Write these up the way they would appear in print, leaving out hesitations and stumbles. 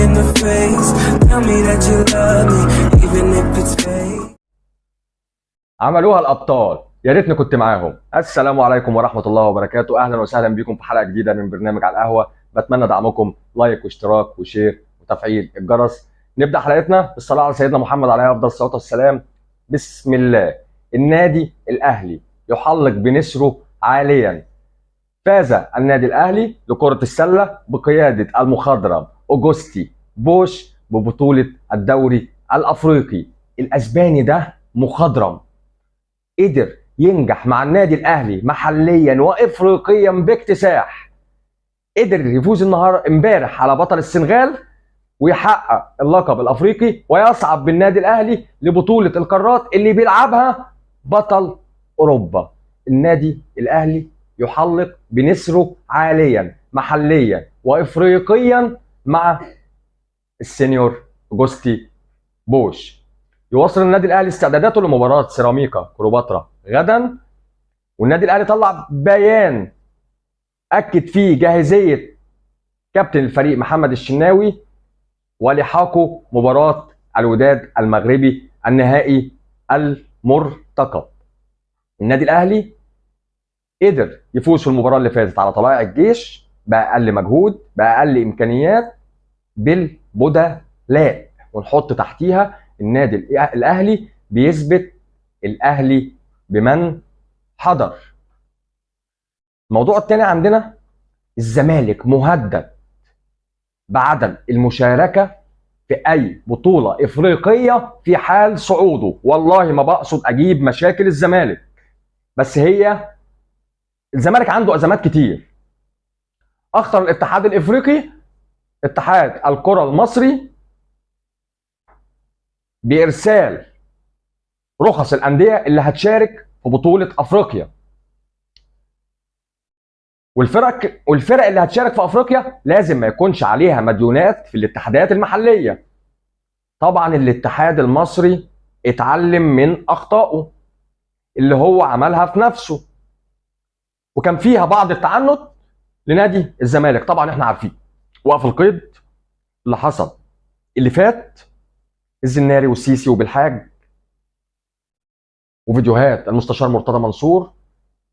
in the face. Tell me that you love me, even if it's fake. عملوها الابطال، يا ريتني كنت معاهم. السلام عليكم ورحمه الله وبركاته، اهلا وسهلا بكم في حلقه جديده من برنامج على القهوه. بتمنى دعمكم، لايك واشتراك وشير وتفعيل الجرس. نبدا حلقتنا بالصلاه على سيدنا محمد عليه افضل الصلاه والسلام. بسم الله. النادي الاهلي يحلق بنسره عاليا. فاز النادي الاهلي لكره السله بقياده المخضرم اوجوستي بوش ببطوله الدوري الافريقي. الاسباني ده مخضرم قدر ينجح مع النادي الاهلي محليا وافريقيا باكتساح. قدر يفوز امبارح على بطل السنغال ويحقق اللقب الافريقي ويصعد بالنادي الاهلي لبطوله القارات اللي بيلعبها بطل اوروبا. النادي الاهلي يحلق بنسره عاليا محليا وافريقيا مع السينيور اوجوستي بوش. يواصل النادي الاهلي استعداداته لمباراه سيراميكا كليوباترا غدا، والنادي الاهلي طلع بيان اكد فيه جاهزيه كابتن الفريق محمد الشناوي ولحاقه مباراه الوداد المغربي النهائي المرتقب. النادي الاهلي قدر يفوز في المباراه اللي فاتت على طلائع الجيش باقل مجهود باقل امكانيات بالبدلاء، ونحط تحتيها النادي الاهلي بيثبت الاهلي بمن حضر. الموضوع الثاني عندنا الزمالك مهدد بعدم المشاركه في اي بطوله افريقيه في حال صعوده. والله ما بقصد اجيب مشاكل الزمالك، بس هي الزمالك عنده ازمات كتير. اخطر الاتحاد الافريقي اتحاد الكره المصري بارسال رخص الانديه اللي هتشارك في بطوله افريقيا، والفرق اللي هتشارك في افريقيا لازم ما يكونش عليها مديونات في الاتحادات المحليه. طبعا الاتحاد المصري اتعلم من اخطائه اللي هو عملها في نفسه، وكان فيها بعض التعنت لنادي الزمالك. طبعا احنا عارفين وقف القيد اللي حصل اللي فات، الزناري والسيسي وبالحاج، وفيديوهات المستشار مرتضى منصور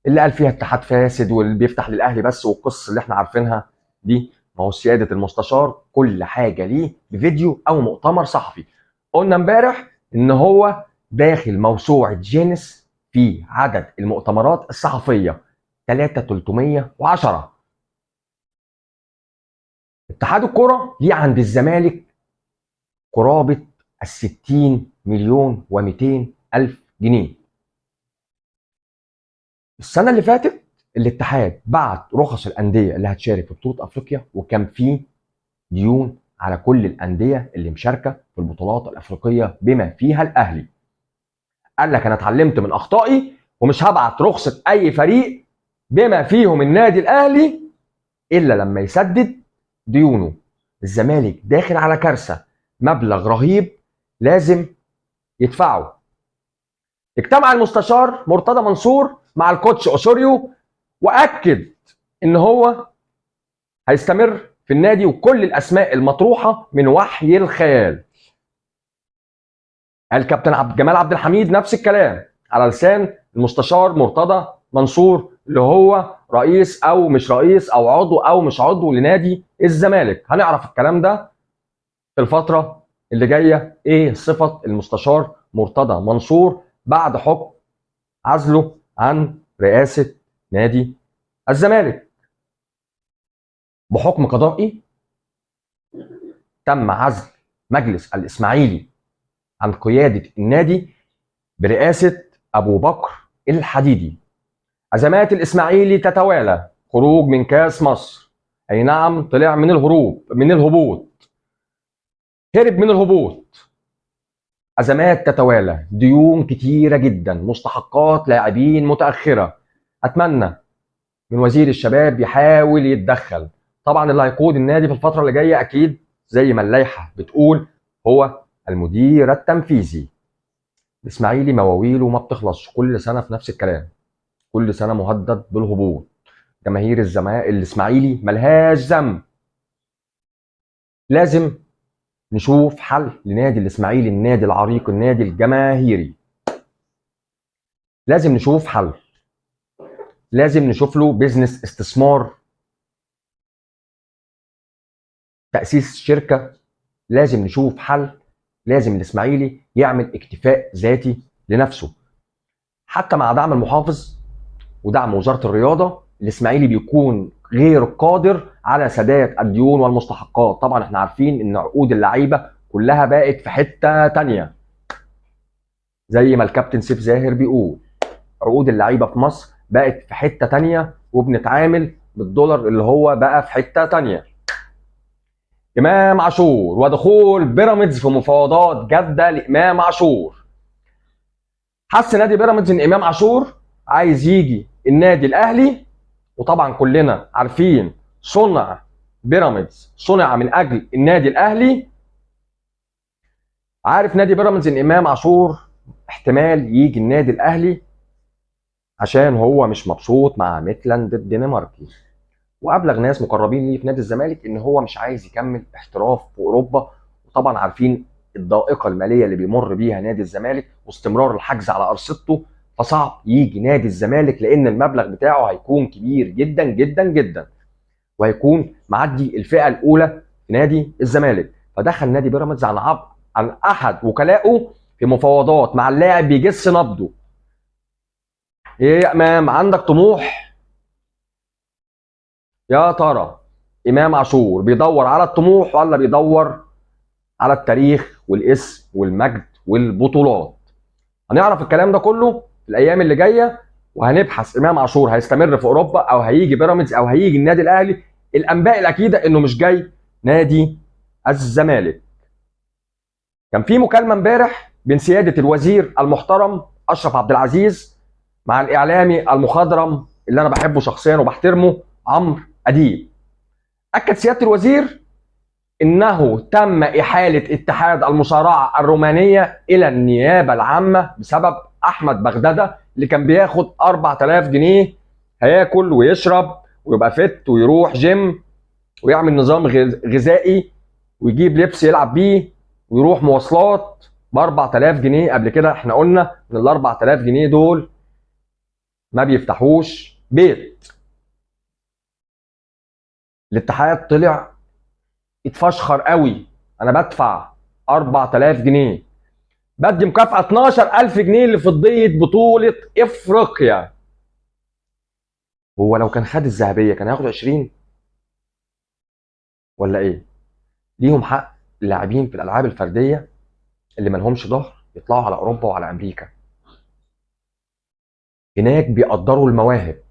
اللي قال فيها اتحاد فاسد واللي بيفتح للاهلي بس، والقصص اللي احنا عارفينها دي. ما هو سياده المستشار كل حاجه ليه بفيديو او مؤتمر صحفي. قلنا امبارح ان هو داخل موسوعه جينيس في عدد المؤتمرات الصحفيه 3310. اتحاد الكره ليه عند الزمالك قرابه 60 مليون و200 الف جنيه. السنه اللي فاتت الاتحاد بعت رخص الانديه اللي هتشارك في بطوله افريقيا، وكان فيه ديون على كل الانديه اللي مشاركه في البطولات الافريقيه بما فيها الاهلي. قال لك انا اتعلمت من اخطائي ومش هبعت رخصه اي فريق بما فيهم النادي الاهلي الا لما يسدد ديونه. الزمالك داخل على كارثه، مبلغ رهيب لازم يدفعه. اجتمع المستشار مرتضى منصور مع الكوتش اوسوريو واكد ان هو هيستمر في النادي، وكل الاسماء المطروحه من وحي الخيال. الكابتن جمال عبد الحميد نفس الكلام على لسان المستشار مرتضى منصور اللي هو رئيس او مش رئيس او عضو او مش عضو لنادي الزمالك. هنعرف الكلام ده في الفتره اللي جايه ايه صفه المستشار مرتضى منصور بعد حكم عزله عن رئاسه نادي الزمالك. بحكم قضائي تم عزل مجلس الاسماعيلي عن قياده النادي برئاسه ابو بكر الحديدي. ازمات الاسماعيلي تتوالى، خروج من كاس مصر، اي نعم طلع من الهبوط، هرب من الهبوط. ازمات تتوالى، ديون كتيره جدا، مستحقات لاعبين متاخره. اتمنى من وزير الشباب يحاول يتدخل. طبعا اللي هيقود النادي في الفتره اللي جايه اكيد زي ما اللائحه بتقول هو المدير التنفيذي. الاسماعيلي مواويله ما بتخلصش، كل سنه في نفس الكلام، كل سنه مهدد بالهبوط. جماهير الاسماعيلي ملهاش ذنب. لازم نشوف حل لنادي الاسماعيلي، النادي العريق، النادي الجماهيري. لازم نشوف حل، لازم نشوف له بيزنس، استثمار، تأسيس شركة. لازم نشوف حل، لازم الاسماعيلي يعمل اكتفاء ذاتي لنفسه. حتى مع دعم المحافظ ودعم وزارة الرياضة، الاسماعيلي بيكون غير قادر على سداد الديون والمستحقات. طبعا احنا عارفين ان عقود اللعيبة كلها بقت في حتة تانية، زي ما الكابتن سيف زاهر بيقول عقود اللعيبة في مصر بقت في حتة تانية، وبنتعامل بالدولار اللي هو بقى في حتة تانية. إمام عاشور ودخول بيراميدز في مفاوضات جادة لإمام عاشور. حس نادي بيراميدز إن إمام عاشور عايز يجي النادي الأهلي، وطبعا كلنا عارفين صنع بيراميدز صنع من أجل النادي الأهلي. عارف نادي بيراميدز إن إمام عاشور احتمال يجي النادي الأهلي عشان هو مش مبسوط مع ميتلاند الدنماركي، وابلغ ناس مقربين ليه في نادي الزمالك ان هو مش عايز يكمل احتراف في اوروبا. وطبعا عارفين الضائقه الماليه اللي بيمر بيها نادي الزمالك واستمرار الحجز على ارصدته، فصعب يجي نادي الزمالك لان المبلغ بتاعه هيكون كبير جدا جدا جدا، وهيكون معدي الفئه الاولى في نادي الزمالك. فدخل نادي بيراميدز عن احد وكلائه في مفاوضات مع اللاعب بيجس نبضه. ايه يا امام، عندك طموح؟ يا ترى امام عاشور بيدور على الطموح ولا بيدور على التاريخ والاسم والمجد والبطولات؟ هنعرف الكلام ده كله في الايام اللي جايه، وهنبحث امام عاشور هيستمر في اوروبا او هيجي بيراميدز او هيجي النادي الاهلي. الانباء الاكيده انه مش جاي نادي الزمالك. كان في مكالمه امبارح بين سياده الوزير المحترم اشرف عبد العزيز مع الاعلامي المخضرم اللي انا بحبه شخصيا وبحترمه عمرو اديب. اكد سياده الوزير انه تم احاله اتحاد المصارعه الرومانيه الى النيابه العامه بسبب احمد بغداده اللي كان بياخد 4000 جنيه، هياكل ويشرب ويبقى فت ويروح جيم ويعمل نظام غذائي ويجيب لبس يلعب بيه ويروح مواصلات ب 4000 جنيه. قبل كده احنا قلنا ان ال 4000 جنيه دول ما بيفتحوش بيت. الاتحاد طلع اتفشخر قوي، انا بدفع 4000 جنيه، بدي مكافأة 12000 جنيه لفضية بطولة افريقيا. هو لو كان خد الذهبية كان هياخد 20 ولا ايه؟ ليهم حق اللاعبين في الالعاب الفردية اللي مالهمش ظهر يطلعوا على اوروبا وعلى امريكا، هناك بيقدروا المواهب.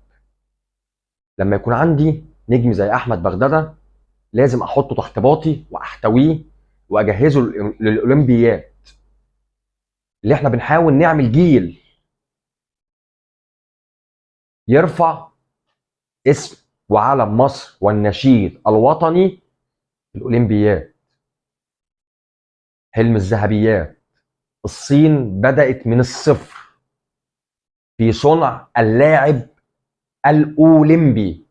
لما يكون عندي نجم زي احمد بغدادة لازم احطه تحت باطي واحتويه واجهزه للاولمبيات، اللي احنا بنحاول نعمل جيل يرفع اسم وعلم مصر والنشيد الوطني في الاولمبيات. حلم الذهبيات. الصين بدأت من الصفر في صنع اللاعب الاولمبي،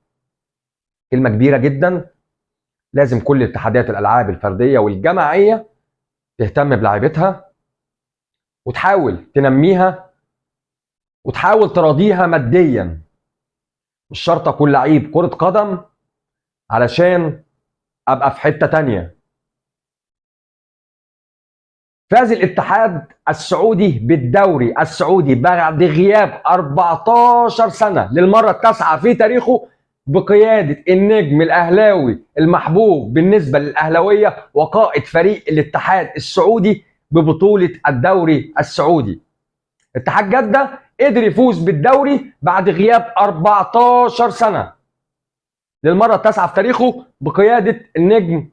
كلمة كبيرة جدا. لازم كل اتحادات الالعاب الفردية والجماعية تهتم بلاعيبتها وتحاول تنميها وتحاول تراضيها ماديا. مش شرط اكون لعيب كرة قدم علشان ابقى في حتة تانية. فاز الاتحاد السعودي بالدوري السعودي بعد غياب 14 سنة للمرة التاسعة في تاريخه بقيادة النجم الأهلاوي المحبوب بالنسبة للأهلاوية وقائد فريق الاتحاد السعودي ببطولة الدوري السعودي. اتحاد جدة قدر يفوز بالدوري بعد غياب 14 سنة للمرة التاسعة في تاريخه بقيادة النجم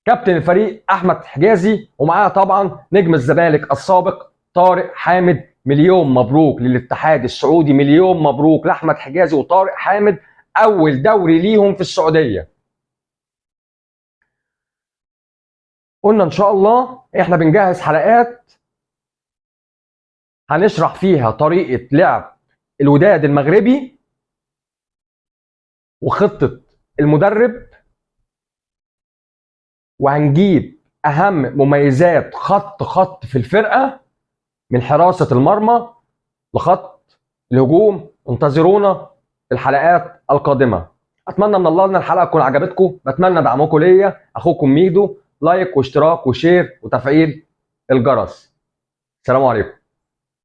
كابتن الفريق احمد حجازي، ومعاه طبعا نجم الزمالك السابق طارق حامد. مليون مبروك للاتحاد السعودي، مليون مبروك لاحمد حجازي وطارق حامد، اول دوري ليهم في السعوديه. قلنا ان شاء الله احنا بنجهز حلقات هنشرح فيها طريقه لعب الوداد المغربي وخطه المدرب، وهنجيب اهم مميزات خط في الفرقه، من حراسه المرمى لخط الهجوم. انتظرونا في الحلقات القادمه. اتمنى من الله ان الحلقه تكون عجبتكم، بتمنى دعمكم ليا. اخوكم ميدو، لايك واشتراك وشير وتفعيل الجرس. السلام عليكم.